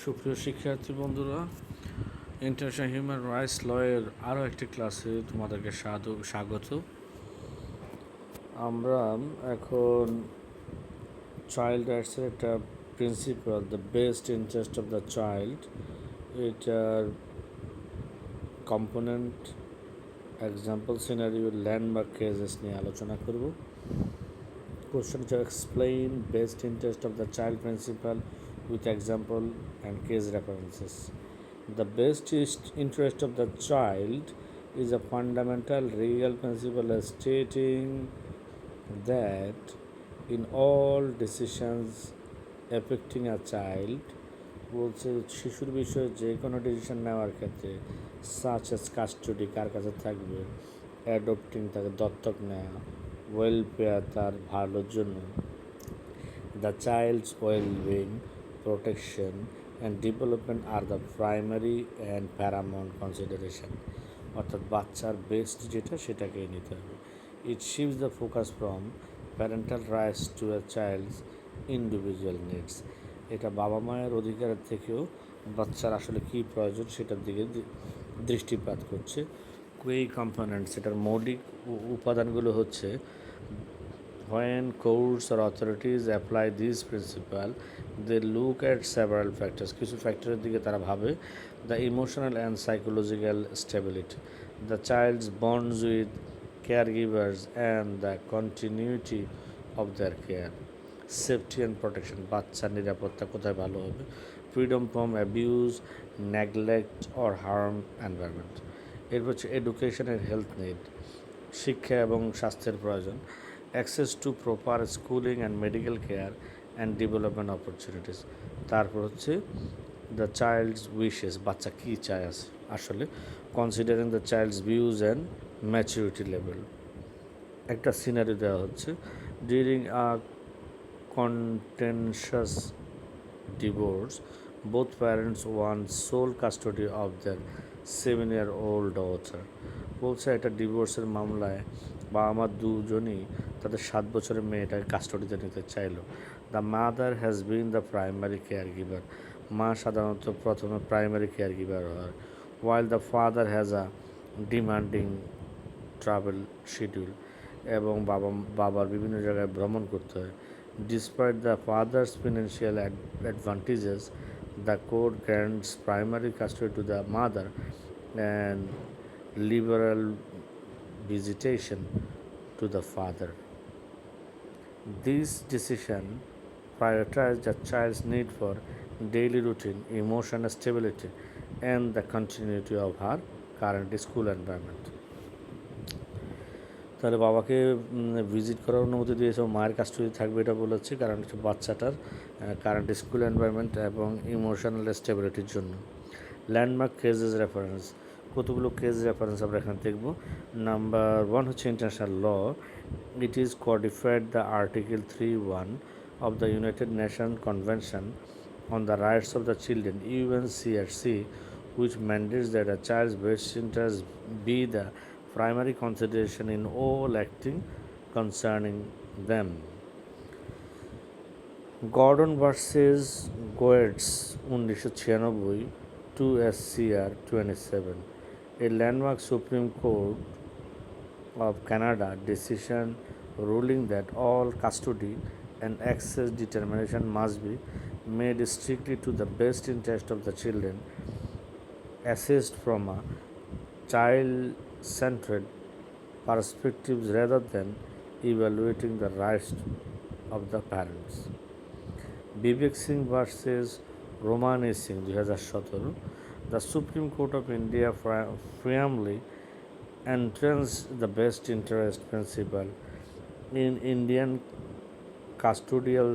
সুপ্রিয় শিক্ষার্থী বন্ধুরা, ইন্টারন্যাশনাল হিউম্যান রাইটস লয়ের আরও একটি ক্লাসে তোমাদেরকে স্বাগত। আমরা এখন চাইল্ড রাইটসের একটা principle, the best interest of the child, এটার component, example, scenario, landmark cases নিয়ে আলোচনা করব। Question to explain best interest of the child principle with example and case references. The best interest of the child is a fundamental legal principle stating that in all decisions affecting a child, বলছে শিশুর বিষয়ে যে কোনো decision নেওয়ার ক্ষেত্রে such as custody, কার কাছে থাকবে, adopting, তাকে দত্তক নেওয়া, ওয়েলফেয়ার, তার ভালোর জন্য, the child's wellbeing, protection and development আর the primary and paramount consideration. অর্থাৎ বাচ্চার বেস্ট যেটা সেটাকেই নিতে হবে। It shifts the focus from parental rights to a child's individual needs. এটা বাবা মায়ের অধিকারের থেকেও বাচ্চার আসলে কী প্রয়োজন সেটার দিকে দৃষ্টিপাত করছে। এই কম্পোনেন্টস, এটার মৌলিক উপাদানগুলো হচ্ছে: when courts or authorities apply this principle, they look at several factors. কিছু ফ্যাক্টরের দিকে তারা ভাবে: the emotional and psychological stability, the child's bonds with caregivers and the continuity of their care, safety and protection, বাচ্চার নিরাপত্তা কোথায় ভালো হবে, freedom from abuse, neglect or harm environment। এরপর হচ্ছে এডুকেশন এন্ড হেলথ নিড, শিক্ষা এবং স্বাস্থ্যের প্রয়োজন, access to proper schooling and medical care and development opportunities. তারপর হচ্ছে দ্য চাইল্ডস উইশেস, বাচ্চা কী চায় আছে আসলে, considering the child's views and maturity level. একটা সিনারি দেওয়া হচ্ছে: during a contentious divorce, both parents want sole custody of their 7-year-old daughter. বলছে একটা ডিভোর্সের মামলায় বাবা মা দুজনই তাদের 7 বছরের মেয়েটাকে কাস্টডিতে নিতে চাইল। The mother has been the primary care giver, মা সাধারণত প্রথমে প্রাইমারি কেয়ার গিভার হয়। While the father has a demanding travel schedule, এবং বাবার বিভিন্ন জায়গায় ভ্রমণ করতে হয়। Despite the father's financial advantages, the court grants primary custody to the mother and liberal visitation to the father. This decision prioritizes the child's need for daily routine, emotional stability, and the continuity of her current school environment. তাহলে বাবাকে visit করার অনুমতি দিয়েছে, মায়ের custody থাকবে এটা বলেছে, কারণ হচ্ছে বাচ্চাটার কারেন্ট স্কুল এনভায়রনমেন্ট এবং ইমোশনাল স্টেবিলিটির জন্য। ল্যান্ডমার্ক কেসেস রেফারেন্স, কতগুলো কেস রেফারেন্স আমরা এখানে দেখব। নাম্বার 1 হচ্ছে international law. It is codified the article 3(1) of the United Nations Convention on the Rights of the Children, UNCRC, which mandates that a child's best interest be the primary consideration in all acting concerning them. Gordon versus Goertz 1996, 2 SCR 27, a landmark Supreme Court of Canada decision ruling that all custody and access determination must be made strictly to the best interest of the children, assessed from a child-centered perspective rather than evaluating the rights of the parents. Vivek Singh versus Romani Singh 2017, the Supreme Court of India firmly entrenched the best interest principle in Indian custodial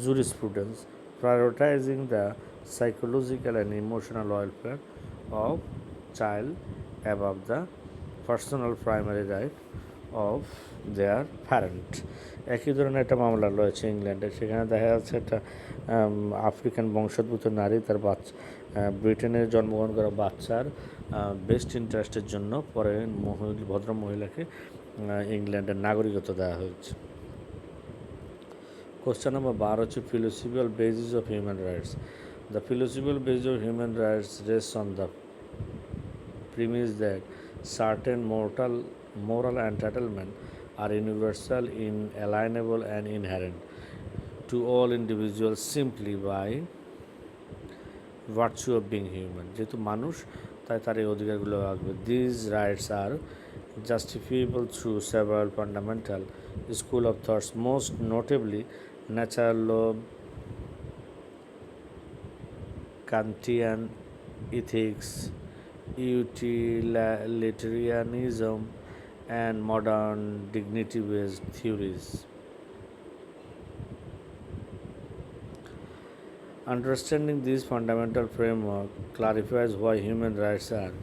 jurisprudence, prioritizing the psychological and emotional welfare of child above the personal primary right of their parent. একই ধরনের একটা মামলা রয়েছে ইংল্যান্ডে, সেখানে দেখা যাচ্ছে একটা আফ্রিকান বংশোদ্ভূত নারী তার ব্রিটেনে জন্মগ্রহণ করা বাচ্চার বেস্ট ইন্টারেস্টের জন্য পরে ভদ্র মহিলাকে ইংল্যান্ডের নাগরিকত্ব দেওয়া হয়েছে। কোশ্চেন নাম্বার 12 হচ্ছে philosophical basis of human rights. The philosophical basis of human rights rest on the premise that certain moral entitlements are universal, inalienable, and inherent to all individuals simply by virtue of being human. যেহেতু মানুষ তাই তার এই অধিকারগুলো রাখবে। These rights are justifiable through several fundamental school of thoughts, most notably natural law, Kantian ethics, utilitarianism, and modern dignity-based theories. Understanding this fundamental framework clarifies why human rights are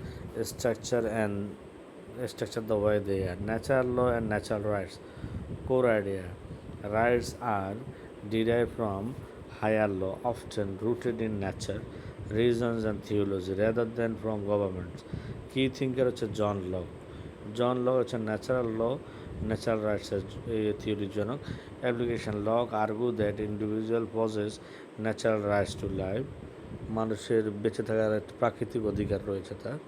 structured the way they are. Natural law and natural rights. Core idea. Rights are derived from higher law, often rooted in nature, reasons, and theology rather than from governments. Key thinker হচ্ছে John Locke. John Locke হচ্ছে natural law, natural রাইটসের থিওরির জনক। Application Locke argue that individual possess natural rights to life, মানুষের বেঁচে থাকার একটা প্রাকৃতিক অধিকার রয়েছে তার।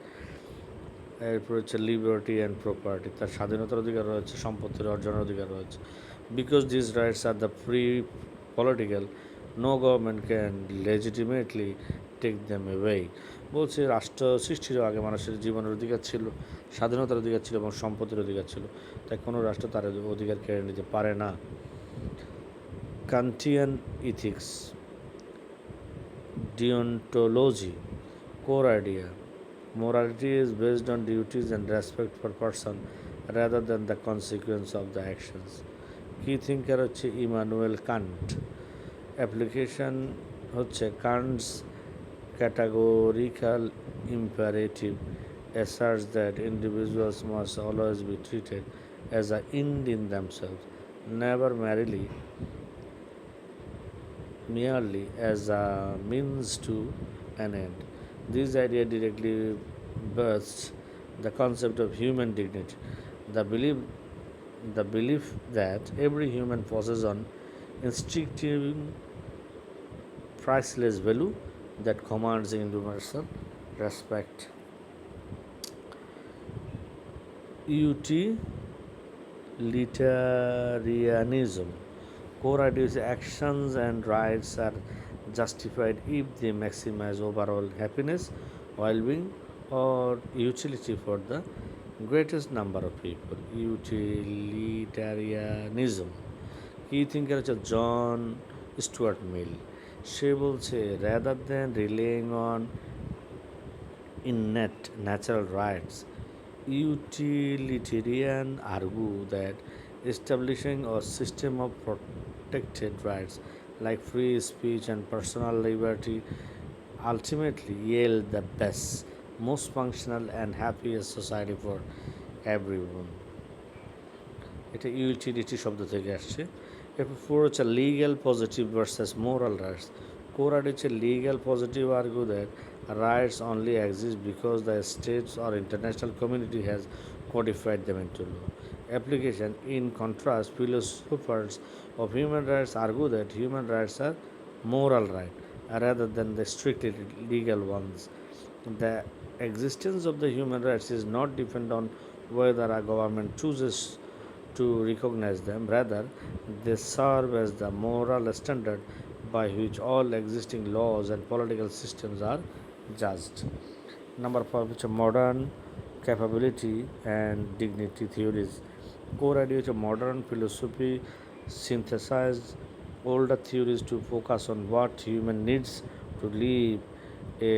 এরপর হচ্ছে লিবার্টি অ্যান্ড প্রপার্টি, তার স্বাধীনতার অধিকার রয়েছে, সম্পত্তির অর্জনের অধিকার রয়েছে। Because this rights are the free political, no government can legitimately take them away. বলছে রাষ্ট্র সৃষ্টির আগে মানুষের জীবনের অধিকার ছিল, স্বাধীনতার অধিকার ছিল এবং সম্পত্তির অধিকার ছিল, তাই কোনো রাষ্ট্র তার অধিকার কেড়ে নিতে পারে না। Kantian ethics, deontology, core idea. Morality is based on duties and respect for person rather than the consequence of the actions. Key thinker হচ্ছে ইমানুয়েল কান্ট। অ্যাপ্লিকেশন হচ্ছে কান্টস categorical imperative asserts that individuals must always be treated as an end in themselves, never merely as a means to an end. This idea directly births the concept of human dignity, the belief that every human possesses an instinctive, priceless value that commands universal respect. Utilitarianism. Core ideas, actions and rights are justified if they maximize overall happiness, well-being, or utility for the greatest number of people. Utilitarianism. Key thinker হচ্ছে জন Stewart মিল। সে বলছে rather than relying on innate natural rights, utilitarians argue that establishing a system of protected rights like free speech and personal liberty ultimately yield the best, most functional and happiest society for everyone. এটা utility শব্দ থেকে আসছে। এরপর 4 হচ্ছে legal positive versus moral rights. Core হচ্ছে legal positive argue that rights only exist because the states or international community has codified them into law. Application. In contrast, philosophers of human rights argue that human rights are moral rights rather than the strictly legal ones. The existence of the human rights is not dependent on whether a government chooses to recognize them. Rather, they serve as the moral standard by which all existing laws and political systems are judged. Number 5 is modern capability and dignity theories. Core idea is modern philosophy synthesized older theories to focus on what human needs to live a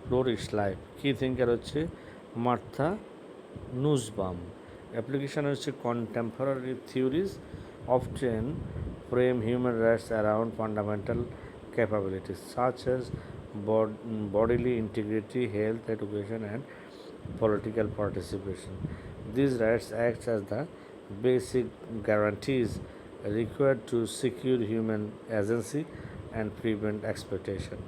flourished life. Key thinker হচ্ছে Martha নুসবাম। Application হচ্ছে contemporary theories often frame human rights around fundamental capabilities such as bodily integrity, health, education, and political participation. These rights act as the basic guarantees required to secure human agency and prevent exploitation.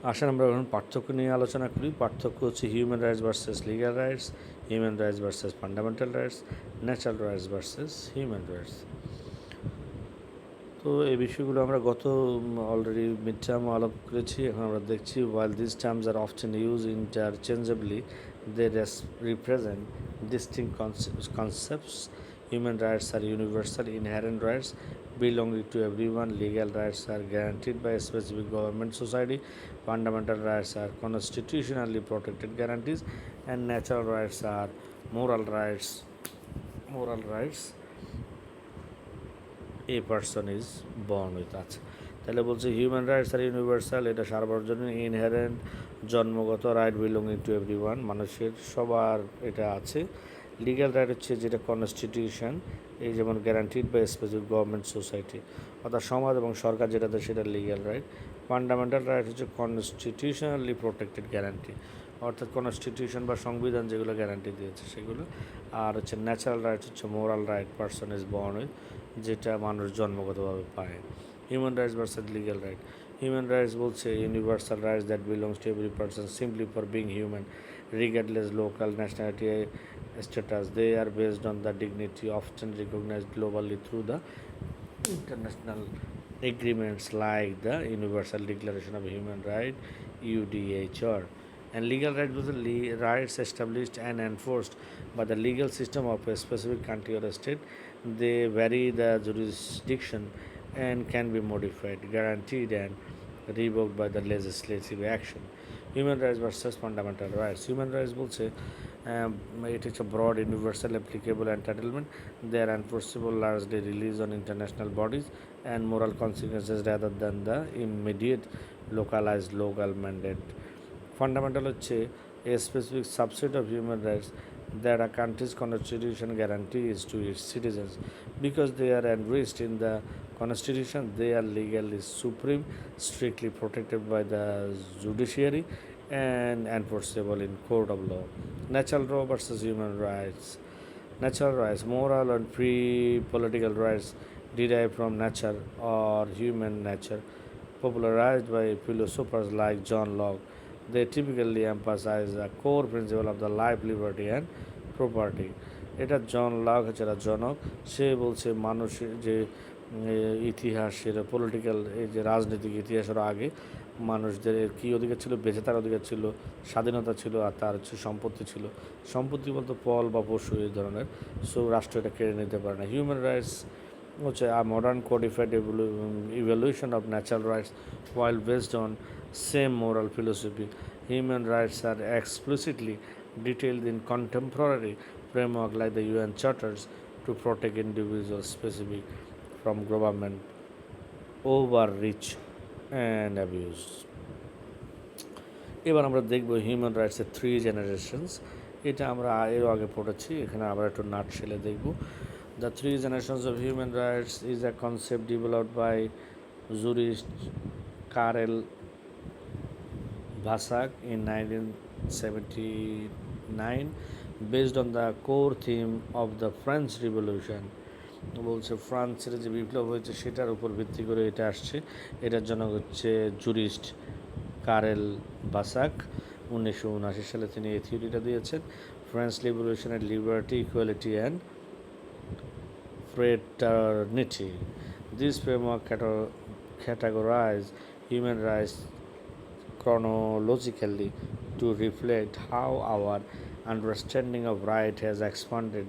আসেন আমরা এখন পার্থক্য নিয়ে আলোচনা করি। পার্থক্য হচ্ছে human rights versus legal rights, human rights versus fundamental rights, natural rights versus human rights. তো এই বিষয়গুলো আমরা গত অলরেডি মিড টার্ম আলাপ করেছি। এখন আমরা দেখছি while these terms are often used interchangeably, they represent distinct concepts. Human rights are universal inherent rights belonging to everyone. Legal rights are guaranteed by a specific government society. Fundamental rights are constitutionally protected guarantees, and natural rights are moral rights. Moral rights a person is born with. আছে তাহলে বলছে human rights আর universal, এটা সার্বজনীন inherent জন্মগত right belonging to every one, মানুষের সবার এটা আছে। লিগ্যাল রাইট হচ্ছে যেটা কনস্টিটিউশন, এই যেমন guaranteed by specific government society, অর্থাৎ সমাজ এবং সরকার যেটা দেয় সেটা লিগ্যাল রাইট। ফান্ডামেন্টাল রাইট হচ্ছে কনস্টিটিউশনালি প্রোটেক্টেড গ্যারান্টি, অর্থাৎ কনস্টিটিউশন বা সংবিধান যেগুলো গ্যারান্টি দিয়েছে সেগুলো। আর হচ্ছে ন্যাচারাল রাইট হচ্ছে moral right person is born with, যেটা মানুষ জন্মগতভাবে পায়। Human rights versus legal right. Human rights বলছে universal rights that belongs to every person simply for being human regardless local nationality status. They are based on the dignity often recognized globally through the international agreements like the Universal Declaration of Human Rights UDHR. And legal rights was the rights established and enforced by the legal system of a specific country or a state. They vary the jurisdiction and can be modified, guaranteed and revoked by the legislative action. Human rights versus fundamental rights. Human rights বলছে it is a broad universal applicable entitlement. They are enforceable largely released on international bodies and moral consequences rather than the immediate localized local mandate. Fundamental হচ্ছে a specific subset of human rights that a country's constitution guarantees to its citizens. Because they are enriched in the constitution, they are legally supreme, strictly protected by the judiciary and enforceable in court of law. Natural law versus human rights. Natural rights, moral and free political rights derived from nature or human nature, popularized by philosophers like John Locke. They typically emphasize the core principle of the life, liberty and property. এটা জন Locke হচ্ছে জনক, সে বলছে মানুষের যে ইতিহাসের political এই যে রাজনৈতিক ইতিহাসের আগে মানুষদের কী অধিকার ছিল, বেঁচে থাকার অধিকার ছিল, স্বাধীনতা ছিল, আর তার হচ্ছে সম্পত্তি ছিল। সম্পত্তি বলতে ফল বা পশু এই ধরনের, সো রাষ্ট্র এটা কেড়ে নিতে পারে না। হিউম্যান রাইটস হচ্ছে a modern codified evaluation of natural rights while based on same moral philosophy. Human rights are explicitly detailed in contemporary framework like the UN charters to protect individuals specific from government overreach and abuse. এবার আমরা দেখব human রাইটসের 3 generations. এটা আমরা এর আগে পড়েছি, এখানে আবার একটু নাটশেলে দেখব। The 3 generations of human rights is a concept developed by jurist Karel Vasak in 1979 based on the core theme of the French Revolution. বলছে ফ্রান্সের যে বিপ্লব হয়েছে সেটার উপর ভিত্তি করে এটা আসছে। এটার জন্য হচ্ছে জুরিস্ট কারেল বাসাক, 1979 সালে তিনি এই থিওরিটা দিয়েছেন। ফ্রেঞ্চ রিভলিউশনের liberty, equality and fraternity. This framework categorizes human rights chronologically to reflect how our understanding of right has expanded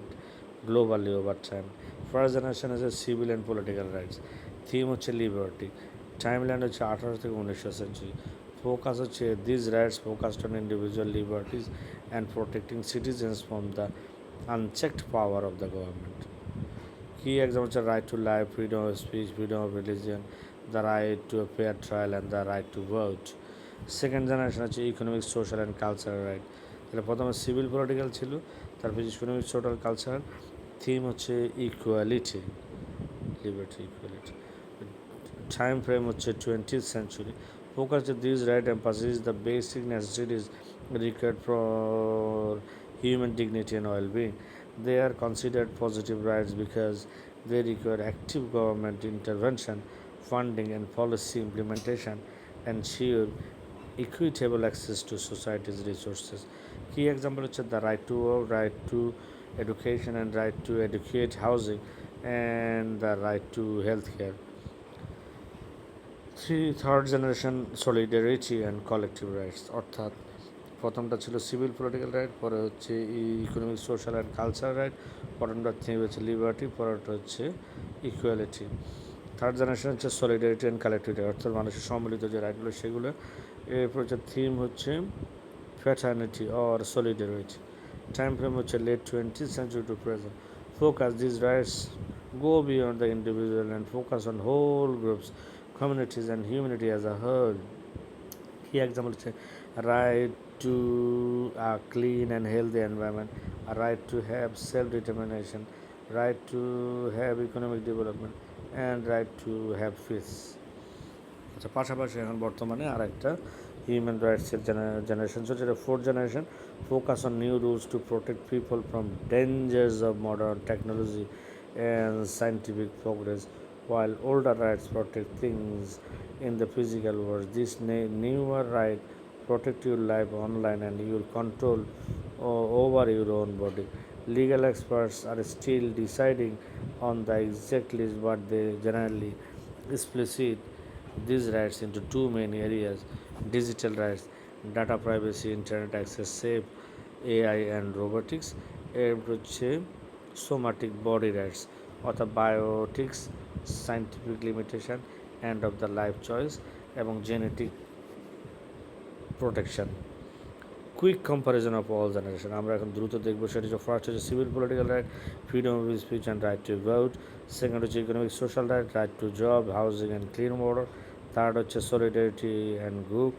globally over time. First generation is a civil and political rights. Theme হচ্ছে liberty. Timeline হচ্ছে 18 থেকে 19 century. Focus হচ্ছে these rights focused on individual liberties and protecting citizens from the unchecked power of the government. Key examples are right to life, freedom of speech, freedom of religion, the right to a fair trial and the right to vote. Second generation হচ্ছে economic, social and cultural right. তাহলে প্রথমে civil political ছিল, তারপর economic, social, cultural. Theme হচ্ছে equality, liberty, equality. Time frame হচ্ছে 20th century. Focus on these right emphasis the basic necessities required for human dignity and well-being. They are considered positive rights because they require active government intervention, funding and policy implementation, ensure equitable access to society's resources. Key example হচ্ছে the right to work, right to education and right to adequate housing and the right to health care. Third generation solidarity and collective rights, অর্থাৎ প্রথমটা ছিল civil political right, পরে হচ্ছে economic social and cultural right, পরেরটা theme হচ্ছে liberty, পরেরটা হচ্ছে equality. Third generation হচ্ছে সলিডারিটি অ্যান্ড কালেকটিভ রাইট, অর্থাৎ মানুষের সম্মিলিত যে রাইটগুলো সেগুলো। এরপর হচ্ছে থিম হচ্ছে fraternity or solidarity. Time frame হচ্ছে late 20th century to present. Focus these rights go beyond the individual and focus on whole groups, communities and humanity as a whole. Key example is right to a clean and healthy environment, a right to have self-determination, right to have economic development, and right to have peace. আচ্ছা, পাশাপাশি এখন বর্তমানে আর একটা human রাইটসের generation চলছে, যেটা fourth generation. Focus on new rules to protect people from dangers of modern technology and scientific progress, while older rights protect things in the physical world. This newer right protect your life online and your control over your own body. Legal experts are still deciding on the exact list, but they generally explicit these rights into two main areas: digital rights, data privacy, internet access, safe AI and robotics, and somatic body rights, অর্থাৎ bioethics, scientific limitation, end of the life choice এবং genetic protection. Quick comparison of all generation, আমরা এখন দ্রুত দেখবো। সেটা হচ্ছে first হচ্ছে civil political right, freedom of speech and right to vote. Second হচ্ছে economic social right, right to job, housing and clean water. Third হচ্ছে solidarity and group,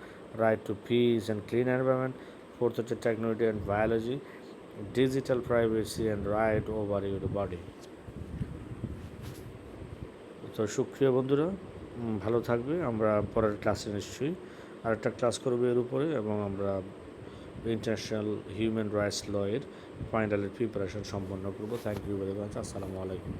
right to peace and clean environment. Fourth হচ্ছে technology and biology, digital privacy and right over your body. তো সুপ্রিয় বন্ধুরা, ভালো থাকবে। আমরা পরের ক্লাসে নিশ্চয়ই আরেকটা ক্লাস করবো এর উপরে, এবং আমরা ইন্টারন্যাশনাল হিউম্যান রাইটস ল এর ফাইনালের প্রিপারেশন সম্পন্ন করবো। Thank you very much. আসসালামু আলাইকুম।